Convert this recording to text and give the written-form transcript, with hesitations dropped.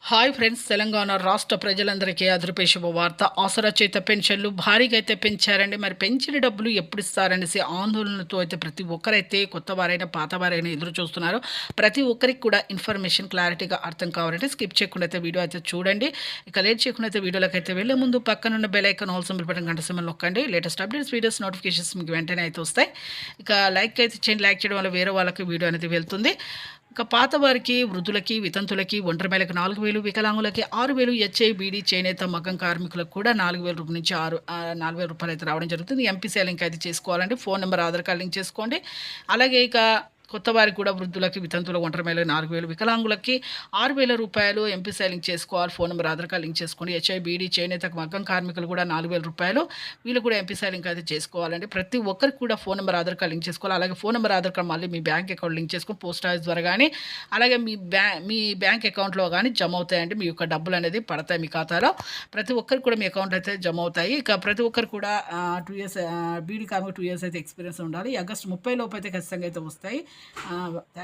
Hi friends, Telangana రాష్ట్ర ప్రజలందరికీ అదృపే శుభవార్త. ఆసరా చేత పెన్షన్లు భారీగా అయితే పెంచారండి. మరి పెంచిన డబ్బులు ఎప్పుడు ఇస్తారనేసి ఆందోళనతో అయితే ప్రతి ఒక్కరైతే కొత్త వారైనా పాత వారైనా ఎదురు చూస్తున్నారు. ప్రతి ఒక్కరికి కూడా ఇన్ఫర్మేషన్ క్లారిటీగా అర్థం కావాలంటే స్కిప్ చేయకుండా అయితే వీడియో అయితే చూడండి. ఇక లేట్ చేయకుండా అయితే వీడియోలోకి అయితే వెళ్ళే ముందు పక్కనున్న bell icon all symbol button గంట సింబల్ నొక్కండి. లేటెస్ట్ అప్డేట్స్ వీడియోస్ నోటిఫికేషన్స్ మీకు వెంటనే అయితే వస్తాయి. ఇక లైక్ అయితే చేయండి. లైక్ చేయడం వల్ల వేరే వాళ్ళకి వీడియో అనేది వెళ్తుంది. ఇక పాత వారికి, వృద్ధులకి, వితంతులకి, ఒంటరి మహిళలకు 4,000, వికలాంగులకి 6,000, హెచ్ఐ, బీడీ, చేనేత, మగ్గం కార్మికులకు కూడా 4,000 రూపాయల నుంచి 4,000 రూపాయలు అయితే రావడం జరుగుతుంది. ఎంపీసీ లింక్ అయితే చేసుకోవాలండి. Phone number, Aadhaar card link చేసుకోండి. అలాగే ఇక కొత్త వారికి కూడా వృద్ధులకి, వితంతులకు, ఒంటరి మహిళలకు 4,000, వికలాంగులకి 6,000 రూపాయలు ఎంపీసీ లింక్ చేసుకోవాలి. Phone number, Aadhaar card link చేసుకోండి. హెచ్ఐ, బీడీ, చేనేత, మగ్గం కార్మికులు కూడా 4,000 రూపాయలు, వీళ్ళు కూడా ఎంపీసీ లింక్ అయితే చేసుకోవాలండి. ప్రతి ఒక్కరికి కూడా phone number, Aadhaar card link చేసుకోవాలి. అలాగే ఫోన్ నెంబర్, ఆధార్ కార్డు మళ్ళీ మీ బ్యాంక్ అకౌంట్ లింక్ చేసుకొని పోస్ట్ ఆఫీస్ ద్వారా కానీ అలాగే మీ బ్యాంక్ అకౌంట్లో కానీ జమ అవుతాయండి. మీ యొక్క డబ్బులు అనేది పడతాయి మీ ఖాతాలో. ప్రతి ఒక్కరికి కూడా మీ అకౌంట్ అయితే జమ అవుతాయి. ఇక ప్రతి ఒక్కరు కూడా 2 ఇయర్స్ బీడీ కార్మిక 2 ఇయర్స్ అయితే ఎక్స్పీరియన్స్ ఉండాలి. ఆగస్టు 30 లోపు అయితే ఖచ్చితంగా అయితే వస్తాయి. థ్యాంక్